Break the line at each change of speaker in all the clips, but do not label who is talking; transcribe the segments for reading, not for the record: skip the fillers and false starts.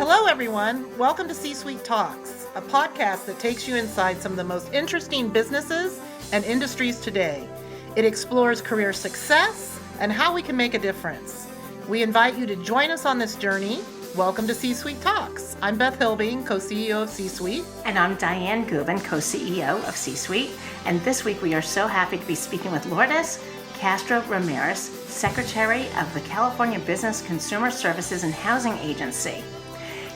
Hello, everyone. Welcome to C-Suite Talks, a podcast that takes you inside some of the most interesting businesses and industries today. It explores career success and how we can make a difference. We invite you to join us on this journey. Welcome to C-Suite Talks. I'm Beth Hilbing, co-CEO of C-Suite.
And I'm Diane Gubin, co-CEO of C-Suite. And this week we are so happy to be speaking with Lourdes Castro Ramirez, Secretary of the California Business Consumer Services and Housing Agency.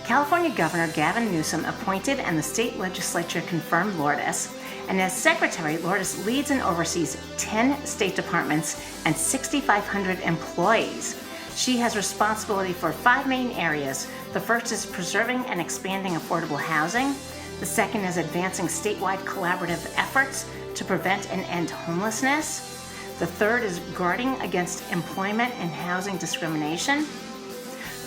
California Governor Gavin Newsom appointed and the state legislature confirmed Lourdes. And as Secretary, Lourdes leads and oversees 10 state departments and 6,500 employees. She has responsibility for 5 main areas. The first is preserving and expanding affordable housing. The second is advancing statewide collaborative efforts to prevent and end homelessness. The third is guarding against employment and housing discrimination.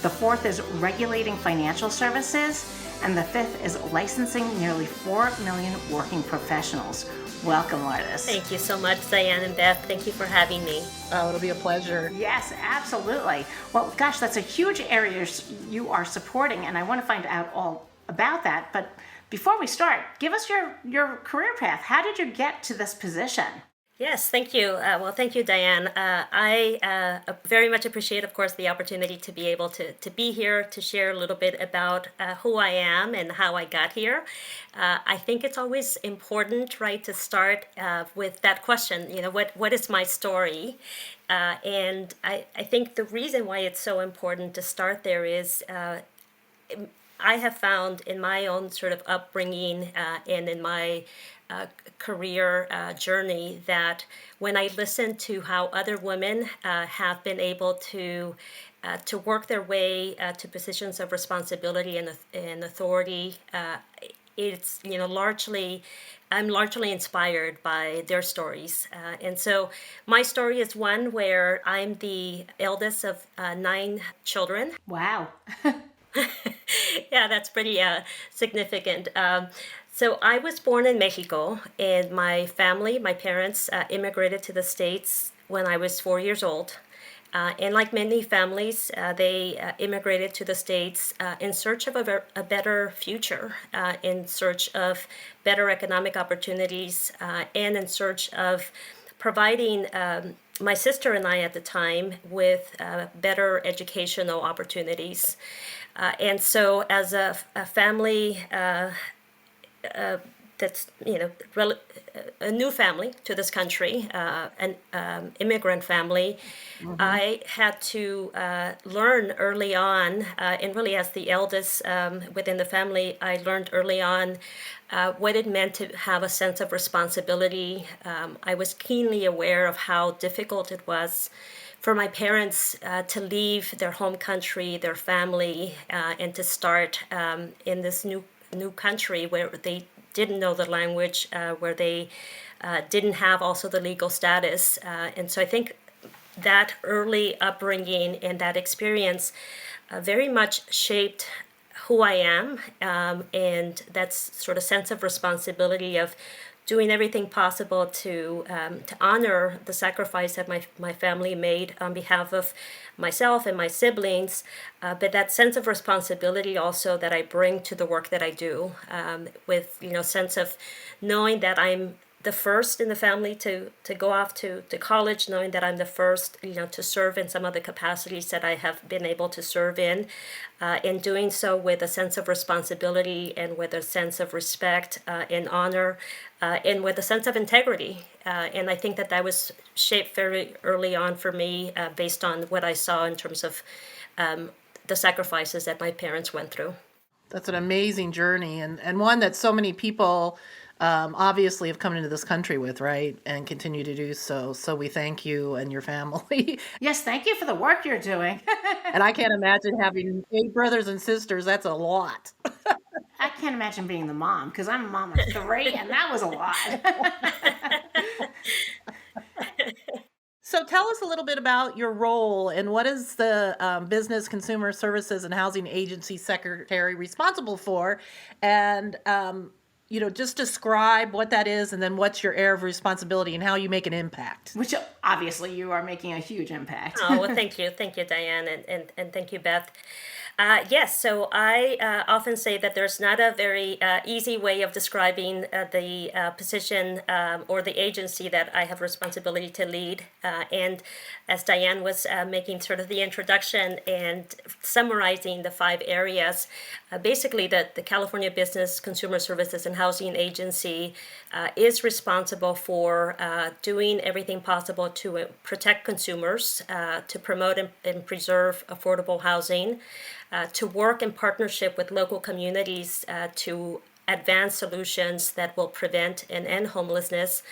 The fourth is regulating financial services. And the fifth is licensing nearly 4 million working professionals. Welcome, Lourdes.
Thank you so much, Diane and Beth. Thank you for having me.
Oh, it'll be a pleasure.
Yes, absolutely. Well, gosh, that's a huge area you are supporting, and I want to find out all about that. But before we start, give us your career path. How did you get to this position?
Yes, thank you. Well, thank you, Diane. I very much appreciate, of course, the opportunity to be able to be here to share a little bit about who I am and how I got here. I think it's always important, right, to start with that question, what is my story? And I think the reason why it's so important to start there is I have found in my own sort of upbringing and in my career journey that when I listen to how other women have been able to work their way to positions of responsibility and authority, it's I'm largely inspired by their stories. And so my story is one where I'm the eldest of 9 children.
Wow.
Yeah, that's pretty significant. So I was born in Mexico, and my parents immigrated to the States when I was 4 years old. And like many families, they immigrated to the States in search of a better future, in search of better economic opportunities, and in search of providing my sister and I at the time with better educational opportunities. And so as a family that's a new family to this country, an immigrant family, mm-hmm. I had to learn early on, and really as the eldest within the family, I learned early on what it meant to have a sense of responsibility. I was keenly aware of how difficult it was for my parents to leave their home country, their family, and to start in this new country where they didn't know the language, where they didn't have also the legal status. And so I think that early upbringing and that experience very much shaped who I am, and that sort of sense of responsibility of doing everything possible to honor the sacrifice that my family made on behalf of myself and my siblings, but that sense of responsibility also that I bring to the work that I do, with sense of knowing that I'm the first in the family to go off to college, knowing that I'm the first to serve in some of the capacities that I have been able to serve in doing so with a sense of responsibility and with a sense of respect and honor, and with a sense of integrity. And I think that was shaped very early on for me based on what I saw in terms of the sacrifices that my parents went through.
That's an amazing journey, and one that so many people obviously have come into this country with, right? And continue to do so. So we thank you and your family.
Yes, thank you for the work you're doing.
And I can't imagine having 8 brothers and sisters. That's a lot.
I can't imagine being the mom, because I'm a mom of 3, and that was a lot.
So tell us a little bit about your role and what is the Business Consumer Services and Housing Agency Secretary responsible for? And just describe what that is, and then what's your area of responsibility and how you make an impact.
Which obviously you are making a huge impact.
Oh, well, thank you, Diane, and thank you, Beth. Yes, so I often say that there's not a very easy way of describing the position or the agency that I have responsibility to lead. And as Diane was making sort of the introduction and summarizing the 5 areas, basically the California Business, Consumer Services, and Housing Agency is responsible for doing everything possible to protect consumers, to promote and preserve affordable housing, to work in partnership with local communities to advance solutions that will prevent and end homelessness,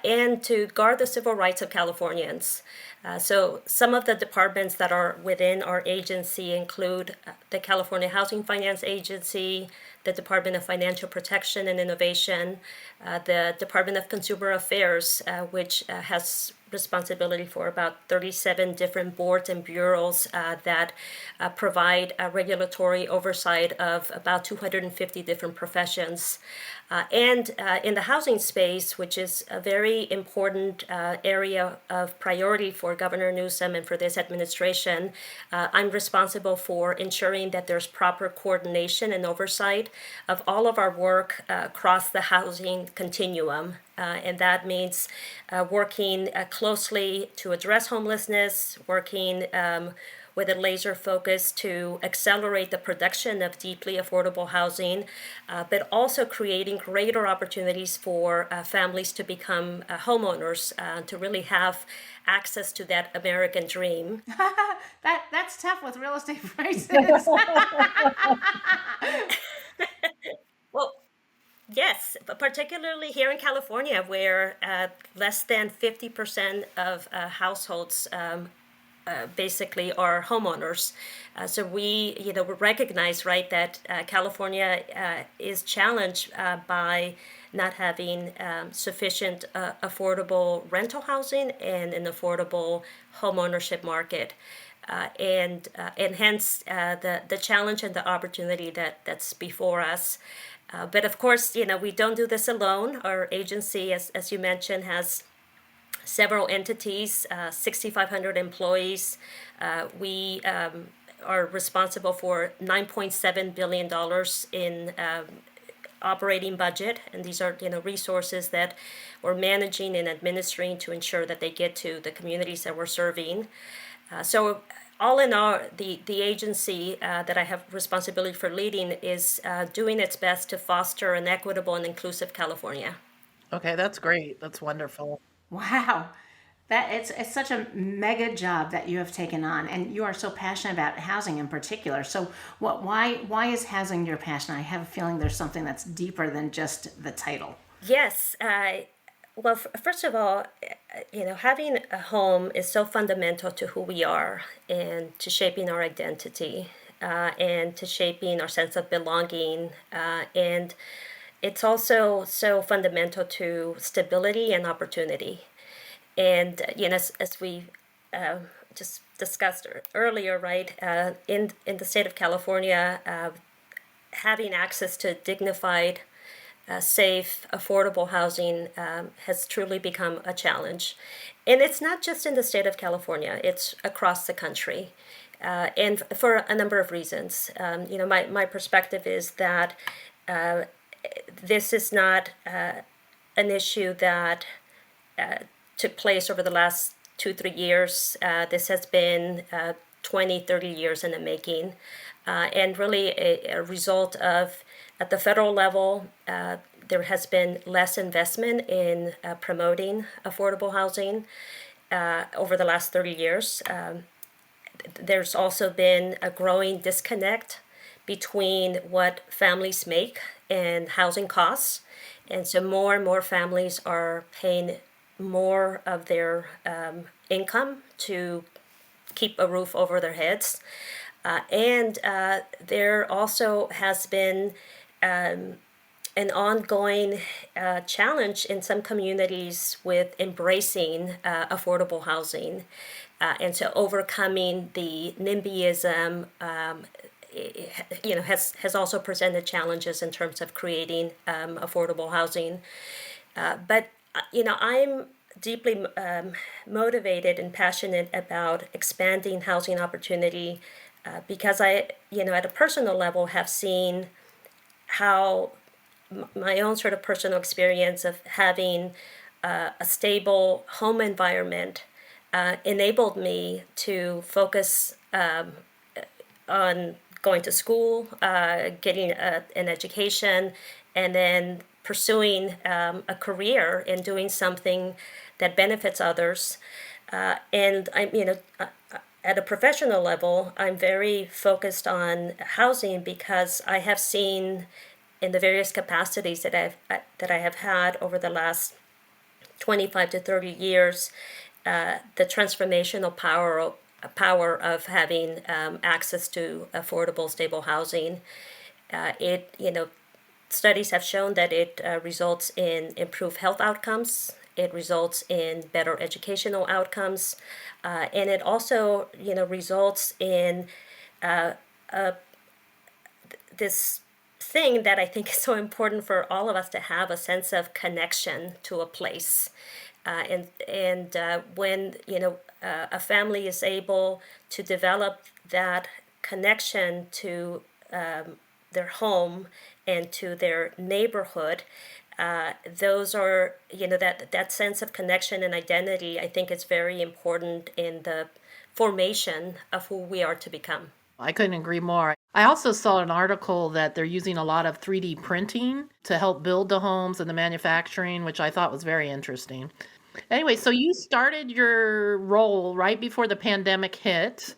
and to guard the civil rights of Californians. So some of the departments that are within our agency include the California Housing Finance Agency, the Department of Financial Protection and Innovation, the Department of Consumer Affairs, which has responsibility for about 37 different boards and bureaus that provide regulatory oversight of about 250 different professions. And in the housing space, which is a very important area of priority for Governor Newsom and for this administration, I'm responsible for ensuring that there's proper coordination and oversight of all of our work across the housing continuum. And that means working closely to address homelessness, working with a laser focus to accelerate the production of deeply affordable housing, but also creating greater opportunities for families to become homeowners, to really have access to that American dream.
That's tough with real estate prices.
Well, yes, but particularly here in California, where less than 50% of households basically are homeowners. So we recognize, right, that California is challenged by not having sufficient affordable rental housing and an affordable homeownership market. And hence the challenge and the opportunity that's before us. But of course, we don't do this alone. Our agency, as you mentioned, has several entities, 6,500 employees. We are responsible for $9.7 billion in operating budget, and these are resources that we're managing and administering to ensure that they get to the communities that we're serving. So all in all, the agency that I have responsibility for leading is doing its best to foster an equitable and inclusive California.
Okay, that's great. That's wonderful.
Wow. That it's such a mega job that you have taken on, and you are so passionate about housing in particular. So why is housing your passion? I have a feeling there's something that's deeper than just the title.
Yes. Well, first of all, having a home is so fundamental to who we are and to shaping our identity, and to shaping our sense of belonging. And it's also so fundamental to stability and opportunity. And as we just discussed earlier, right, in the state of California, having access to dignified, safe, affordable housing has truly become a challenge. And it's not just in the state of California, it's across the country. And for a number of reasons. My perspective is that this is not an issue that took place over the last 2-3 years. This has been 20, 30 years in the making, and really a result of, at the federal level, there has been less investment in promoting affordable housing over the last 30 years. There's also been a growing disconnect between what families make and housing costs. And so more and more families are paying more of their income to keep a roof over their heads. And there also has been an ongoing challenge in some communities with embracing affordable housing. And so overcoming the NIMBYism has also presented challenges in terms of creating affordable housing. But I'm deeply motivated and passionate about expanding housing opportunity because I, at a personal level, have seen how my own sort of personal experience of having a stable home environment enabled me to focus on going to school, getting an education, and then pursuing a career in doing something that benefits others. And I'm, at a professional level, I'm very focused on housing because I have seen in the various capacities that I have had over the last 25 to 30 years, the transformational power of having access to affordable, stable housing. Studies have shown that it results in improved health outcomes. It results in better educational outcomes, and it also, results in this thing that I think is so important for all of us to have a sense of connection to a place. And when a family is able to develop that connection to their home and to their neighborhood, those are that sense of connection and identity. I think is very important in the formation of who we are to become.
I couldn't agree more. I also saw an article that they're using a lot of 3D printing to help build the homes and the manufacturing, which I thought was very interesting. Anyway, so you started your role right before the pandemic hit.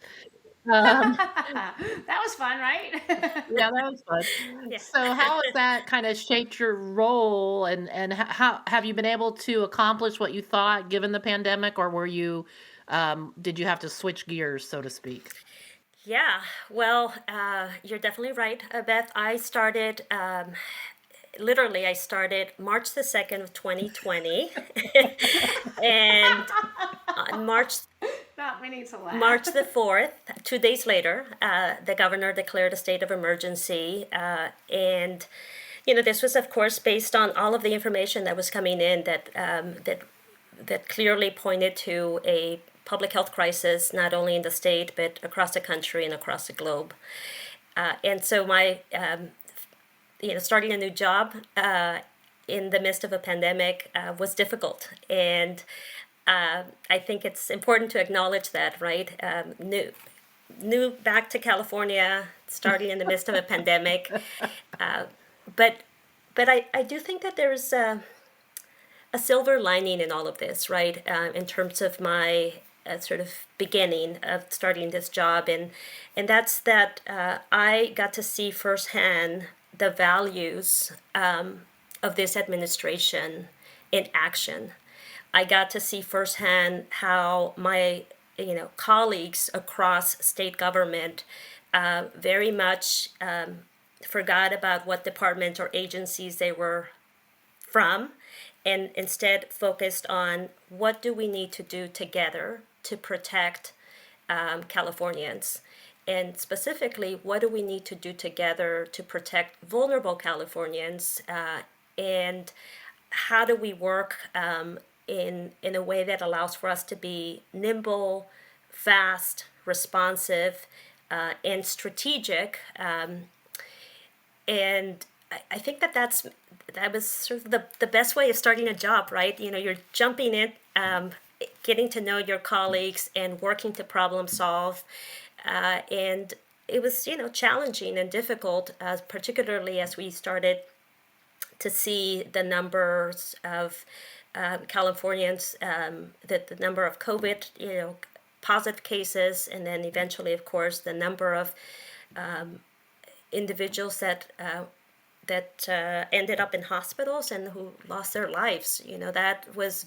That was fun, right?
Yeah, that was fun.
Yeah.
So how has that kind of shaped your role, and how have you been able to accomplish what you thought given the pandemic, or did you have to switch gears, so to speak?
Yeah, well, you're definitely right, Beth. Literally, I started March the 2nd of 2020. And on
Not many to laugh.
March the 4th, 2 days later, the governor declared a state of emergency. And, this was, of course, based on all of the information that was coming in that clearly pointed to a public health crisis, not only in the state, but across the country and across the globe. And so my, starting a new job in the midst of a pandemic was difficult. And I think it's important to acknowledge that, right? New back to California, starting in the midst of a pandemic. But I do think that there's a silver lining in all of this, right? In terms of my sort of beginning of starting this job, and that's that I got to see firsthand the values of this administration in action. I got to see firsthand how my colleagues across state government very much forgot about what departments or agencies they were from, and instead focused on what do we need to do together to protect Californians. And specifically, what do we need to do together to protect vulnerable Californians? And how do we work in a way that allows for us to be nimble, fast, responsive, and strategic? And I think that was sort of the best way of starting a job, right? You're jumping in, getting to know your colleagues and working to problem solve. And it was, challenging and difficult, particularly as we started to see the numbers of Californians, the number of COVID, positive cases, and then eventually, of course, the number of individuals that ended up in hospitals and who lost their lives. That was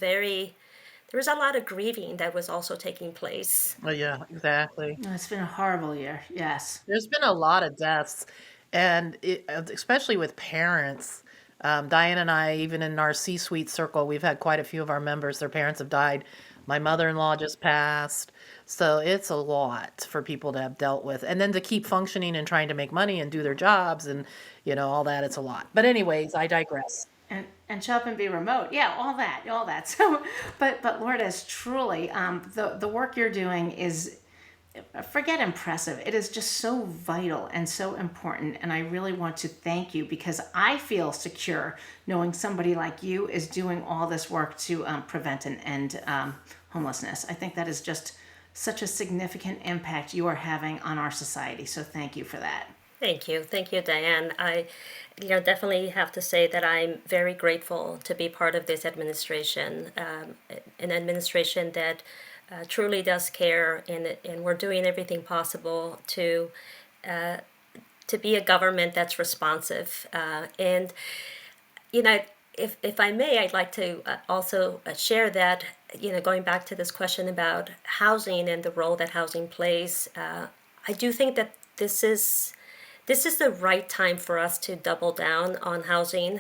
there was a lot of grieving that was also taking place.
Oh, yeah, exactly.
It's been a horrible year. Yes.
There's been a lot of deaths, and especially with parents. Diane and I, even in our C-suite circle, we've had quite a few of our members, their parents have died. My mother-in-law just passed. So it's a lot for people to have dealt with. And then to keep functioning and trying to make money and do their jobs and, all that, it's a lot. But anyways, I digress.
And show up and be remote. Yeah, all that. So, but Lourdes, truly, the work you're doing is forget impressive. It is just so vital and so important. And I really want to thank you because I feel secure knowing somebody like you is doing all this work to prevent and end homelessness. I think that is just such a significant impact you are having on our society. So thank you for that.
Thank you, Diane. I, definitely have to say that I'm very grateful to be part of this administration, an administration that truly does care, and we're doing everything possible to be a government that's responsive. And if I may, I'd like to also share that, going back to this question about housing and the role that housing plays, I do think that this is the right time for us to double down on housing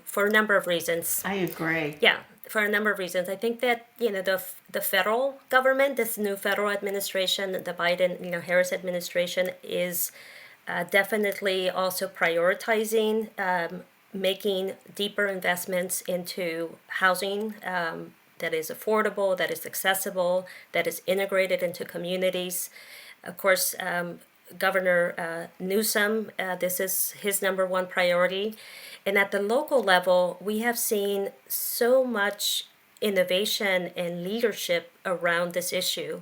for a number of reasons.
I agree.
Yeah, for a number of reasons. I think that the federal government, this new federal administration, the Biden Harris administration, is definitely also prioritizing making deeper investments into housing that is affordable, that is accessible, that is integrated into communities. Of course, Governor Newsom, this is his number one priority. And at the local level, we have seen so much innovation and leadership around this issue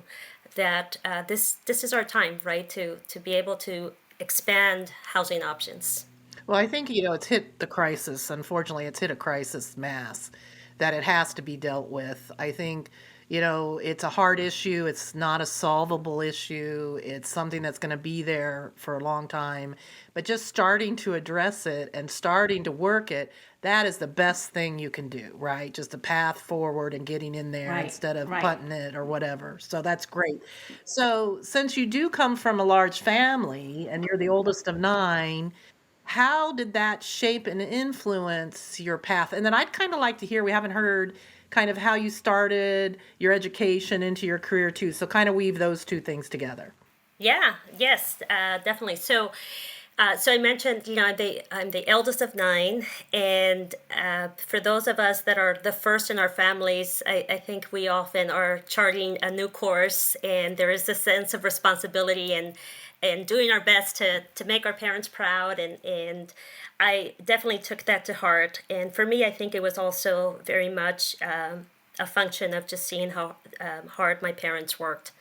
that this is our time, right, to be able to expand housing options.
Well, I think, it's hit the crisis. Unfortunately, it's hit a crisis mass that it has to be dealt with. I think, it's a hard issue. It's not a solvable issue. It's something that's going to be there for a long time. But just starting to address it and starting to work it, that is the best thing you can do, right? Just a path forward and getting in there
Right,
instead of
right.
putting it or whatever. So that's great. So since you do come from a large family and you're the oldest of 9, how did that shape and influence your path? And then I'd kind of like to hear, we haven't heard kind of how you started your education into your career too. So kind of weave those two things together.
Yeah, yes, definitely. So I mentioned, I'm the eldest of 9, and for those of us that are the first in our families, I think we often are charting a new course, and there is a sense of responsibility and doing our best to make our parents proud, and I definitely took that to heart. And for me, I think it was also very much a function of just seeing how hard my parents worked.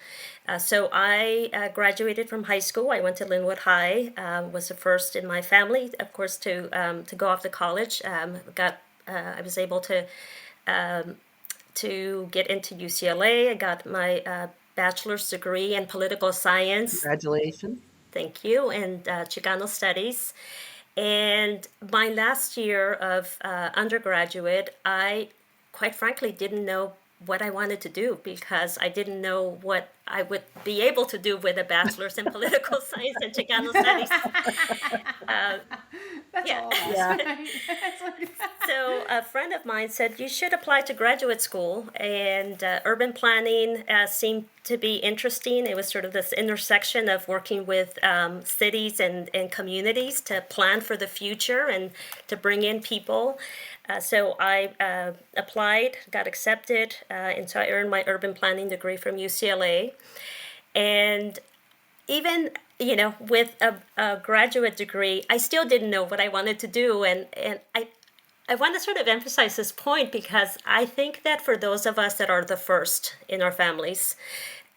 So I graduated from high school. I went to Linwood High. Was the first in my family, of course, to go off to college. I was able to get into UCLA. I got my bachelor's degree in political science.
Congratulations.
Thank you, and Chicano studies. And my last year of undergraduate, I quite frankly didn't know what I wanted to do because I didn't know what I would be able to do with a bachelor's in political science and Chicano studies.
That's
Yeah.
all. Us,
Yeah.
right? It's like-
So a friend of mine said you should apply to graduate school, and urban planning seemed to be interesting. It was sort of this intersection of working with cities and communities to plan for the future and to bring in people. So I applied, got accepted, and so I earned my urban planning degree from UCLA. And even with a graduate degree, I still didn't know what I wanted to do, and I want to sort of emphasize this point because I think that for those of us that are the first in our families,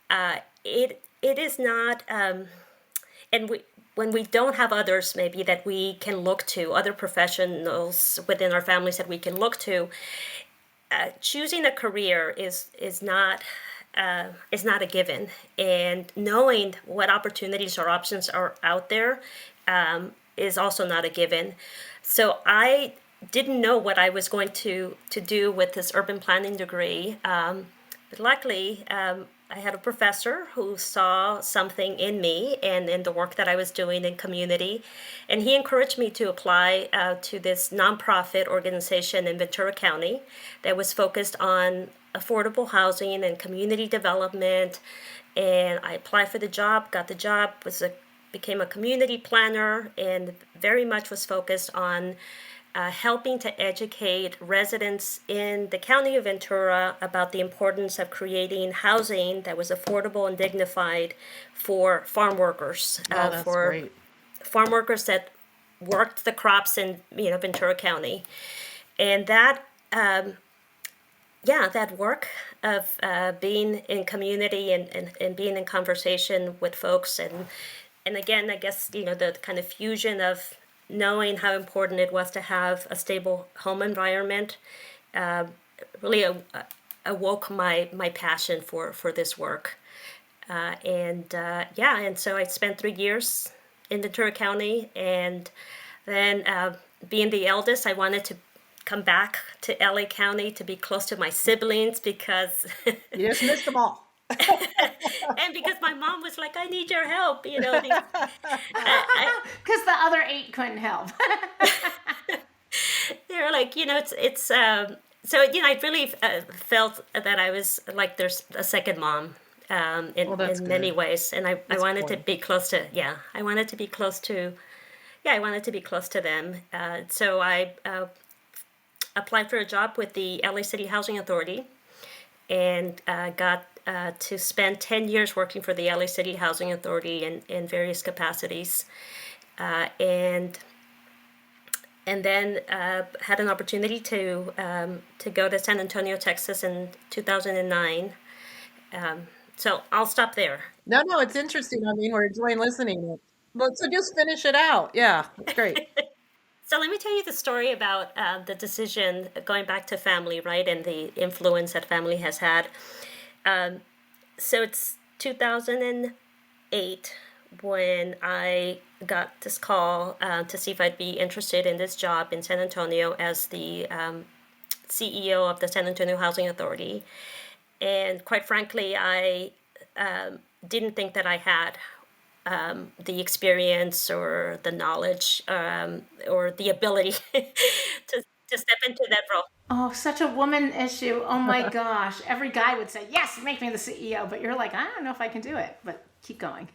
it is not, and when we don't have others maybe that we can look to, other professionals within our families that we can look to, choosing a career is not a given, and knowing what opportunities or options are out there is also not a given. So I didn't know what I was going to do with this urban planning degree, but luckily I had a professor who saw something in me and in the work that I was doing in community, and he encouraged me to apply to this nonprofit organization in Ventura County that was focused on affordable housing and community development. And I applied for the job, got the job, became a community planner, and very much was focused on helping to educate residents in the county of Ventura about the importance of creating housing that was affordable and dignified for farm workers,
Oh, that's
for
great.
farm workers that worked the crops in Ventura County, and that that work of being in community and being in conversation with folks, and again, I guess the kind of fusion of knowing how important it was to have a stable home environment really awoke my passion for this work, and so I spent 3 years in Ventura County, and then being the eldest, I wanted to come back to LA County to be close to my siblings because
You just missed them all.
and because my mom was like, I need your help,
Because the other 8 couldn't help.
they were like, it's so I really felt that I was like there's a second mom in many ways, and I wanted to be close to I wanted to be close to them. So I applied for a job with the LA City Housing Authority, and got to spend 10 years working for the LA City Housing Authority in various capacities, and then had an opportunity to go to San Antonio, Texas in 2009. So I'll stop there.
No, it's interesting. I mean, we're enjoying listening. But so just finish it out. Yeah, that's great.
So let me tell you the story about the decision, going back to family, right, and the influence that family has had. So it's 2008 when I got this call to see if I'd be interested in this job in San Antonio as the CEO of the San Antonio Housing Authority. And quite frankly, I didn't think that I had the experience or the knowledge or the ability to step into that role.
Oh, such a woman issue. Oh my gosh. Every guy would say, yes, make me the CEO. But you're like, I don't know if I can do it. But keep going.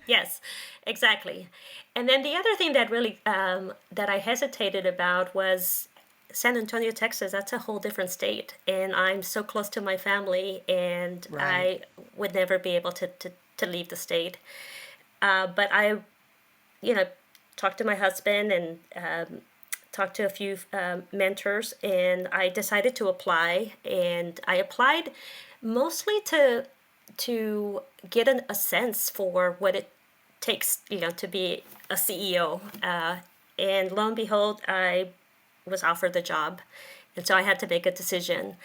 Yes, exactly. And then the other thing that really that I hesitated about was San Antonio, Texas. That's a whole different state. And I'm so close to my family, and
Right.
I would never be able to leave the state. But I, talked to my husband and talked to a few mentors, and I decided to apply. And I applied mostly to get a sense for what it takes, to be a CEO. And lo and behold, I was offered the job, and so I had to make a decision.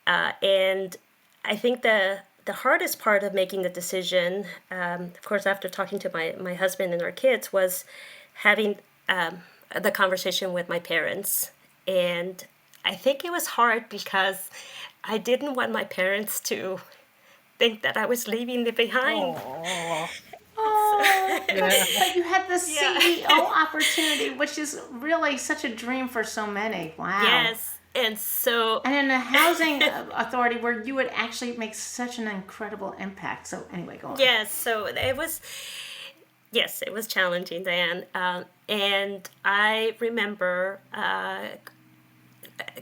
And I think the hardest part of making the decision, of course, after talking to my husband and our kids, was having the conversation with my parents. And I think it was hard because I didn't want my parents to think that I was leaving them behind.
Oh,
Oh,
yeah.
but you had the
Yeah.
CEO opportunity, which is really such a dream for so many. Wow.
Yes. And so,
And in a housing authority where you would actually make such an incredible impact. So anyway, go on.
yes, so it was challenging, Diane. And I remember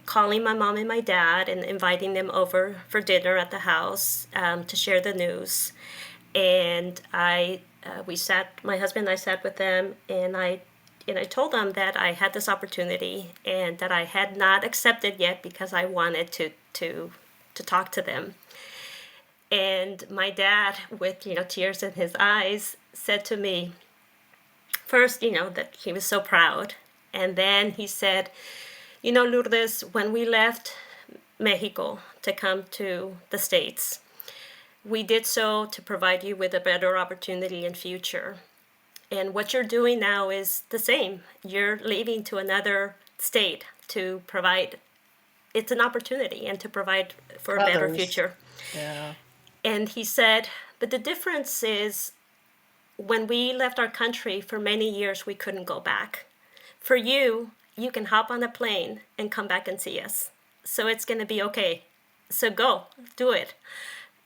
calling my mom and my dad and inviting them over for dinner at the house to share the news. And my husband and I sat with them, and I told them that I had this opportunity and that I had not accepted yet because I wanted to talk to them. And my dad, with tears in his eyes, said to me, first, that he was so proud, and then he said, Lourdes, when we left Mexico to come to the States, we did so to provide you with a better opportunity in future. And what you're doing now is the same. You're leaving to another state to provide. It's an opportunity and to provide for a better
Others.
future.
Yeah.
And he said, but the difference is when we left our country for many years, we couldn't go back. For you, you can hop on a plane and come back and see us. So it's going to be okay. So go, do it.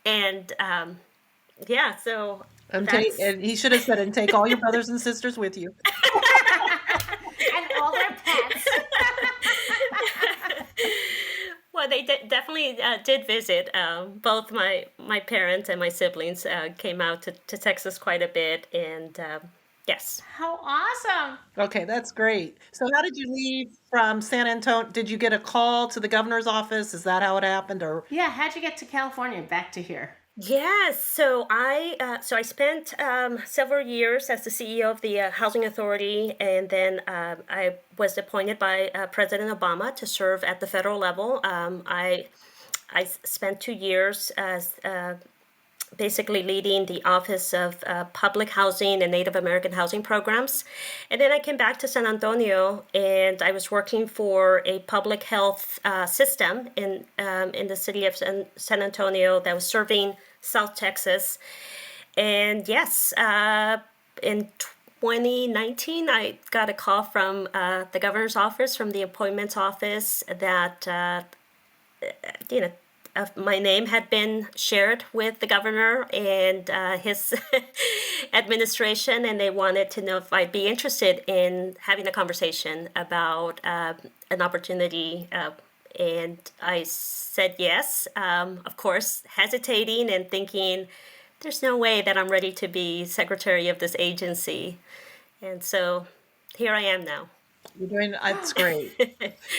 And so
And
that's-
he should have said, and take all your brothers and sisters with you.
And all their pets.
definitely did visit. Both my parents and my siblings came out to Texas quite a bit, and yes.
How awesome.
Okay, that's great. So how did you leave from San Antonio? Did you get a call to the governor's office? Is that how it happened? Or
Yeah, how'd you get to California back to here?
Yes, so I spent several years as the CEO of the Housing Authority, and then I was appointed by President Obama to serve at the federal level. I spent 2 years as basically leading the Office of Public Housing and Native American Housing Programs. And then I came back to San Antonio, and I was working for a public health system in the city of San Antonio that was serving South Texas. And yes, in 2019, I got a call from the governor's office, from the appointments office, that you know, my name had been shared with the governor and his administration, and they wanted to know if I'd be interested in having a conversation about an opportunity. And I said yes, of course, hesitating and thinking, there's no way that I'm ready to be secretary of this agency. And so here I am now.
you're doing, that's great.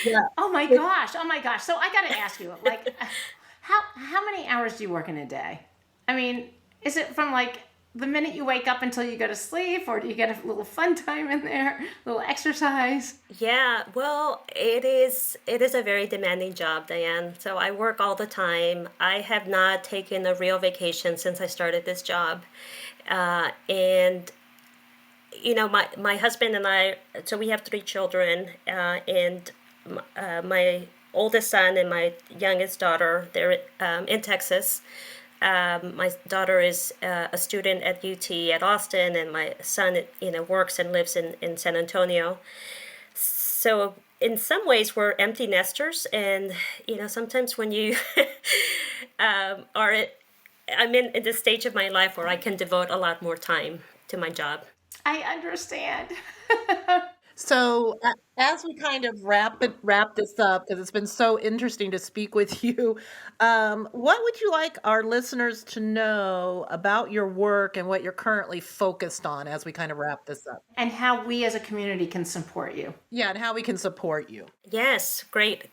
Yeah.
Oh my gosh. Oh my gosh. So I got to ask you, like, how many hours do you work in a day? I mean, is it from like the minute you wake up until you go to sleep, or do you get a little fun time in there, a little exercise?
Yeah, well, it is a very demanding job, Diane. So I work all the time. I have not taken a real vacation since I started this job. And my husband and I, so we have 3 children, and my oldest son and my youngest daughter, they're in Texas. My daughter is a student at UT at Austin, and my son, works and lives in San Antonio. So in some ways, we're empty nesters, and sometimes when you I'm in this stage of my life where I can devote a lot more time to my job.
I understand.
So as we kind of wrap this up, because it's been so interesting to speak with you, what would you like our listeners to know about your work and what you're currently focused on as we kind of wrap this up?
And how we as a community can support you.
Yeah, and how we can support you.
Yes, great.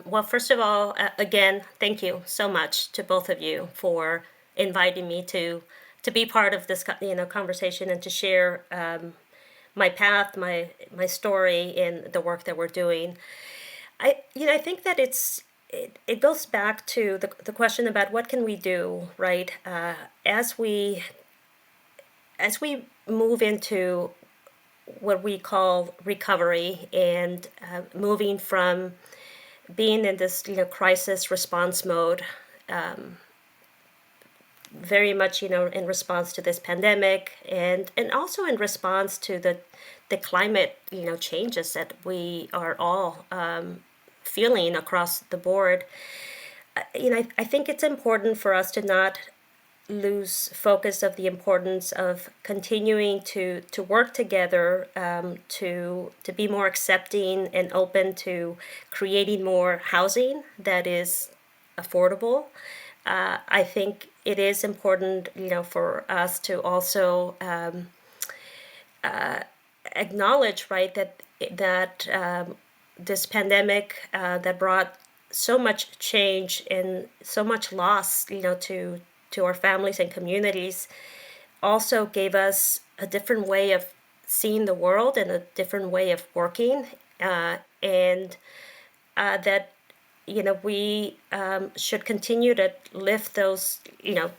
Well, first of all, again, thank you so much to both of you for inviting me to be part of this conversation and to share my path, my story, and the work that we're doing. I think that it goes back to the question about what can we do, right? As we move into what we call recovery, and moving from being in this crisis response mode, very much in response to this pandemic, and also in response to the climate changes that we are all feeling across the board. I think it's important for us to not lose focus of the importance of continuing to work together, to be more accepting and open to creating more housing that is affordable. I think it is important, for us to also acknowledge, right, that this pandemic that brought so much change and so much loss, to our families and communities, also gave us a different way of seeing the world and a different way of working, and that we should continue to lift those,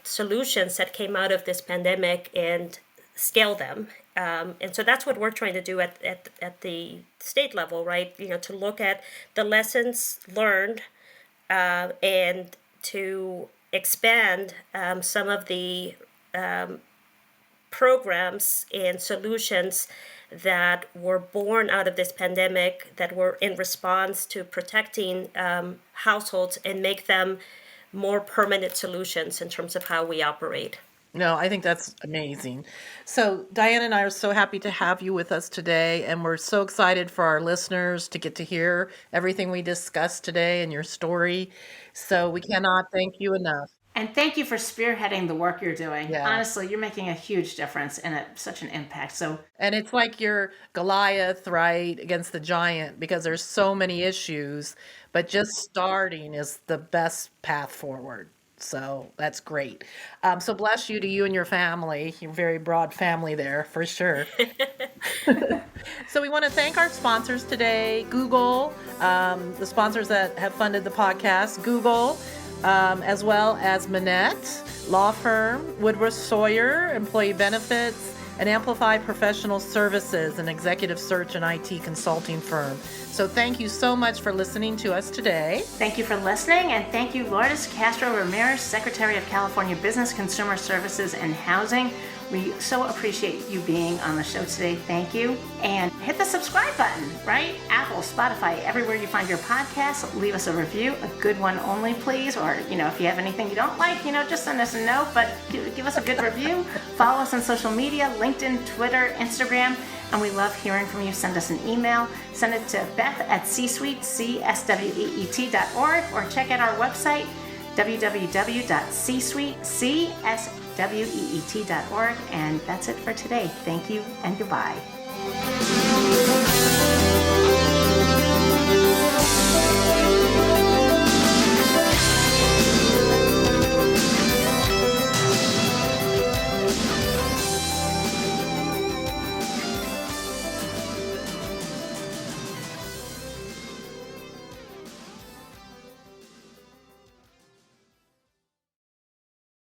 solutions that came out of this pandemic and scale them. And so that's what we're trying to do at the state level, right? To look at the lessons learned, and to expand some of the programs and solutions that were born out of this pandemic, that were in response to protecting households, and make them more permanent solutions in terms of how we operate.
No, I think that's amazing. So, Diane and I are so happy to have you with us today, and we're so excited for our listeners to get to hear everything we discussed today and your story. So, we cannot thank you enough.
And thank you for spearheading the work you're doing.
Yeah.
Honestly, you're making a huge difference and such an impact. So,
And it's like you're Goliath, right, against the giant because there's so many issues, but just starting is the best path forward. So that's great. So bless you to you and your family, your very broad family there for sure. So we want to thank our sponsors today, Google, the sponsors that have funded the podcast, Google, as well as Manette, law firm, Woodruff Sawyer, employee benefits, and Amplify Professional Services, an executive search and IT consulting firm. So thank you so much for listening to us today.
thank you for listening, and thank you, Lourdes Castro Ramirez, Secretary of California Business, Consumer Services, and Housing. We so appreciate you being on the show today. Thank you. And hit the subscribe button, right? Apple, Spotify, everywhere you find your podcast. Leave us a review, a good one only, please. Or, if you have anything you don't like, just send us a note, but give us a good review. Follow us on social media, LinkedIn, Twitter, Instagram. And we love hearing from you. Send us an email. Send it to Beth at csweet.org, or check out our website, www.csweet.org. And that's it for today. Thank you and goodbye.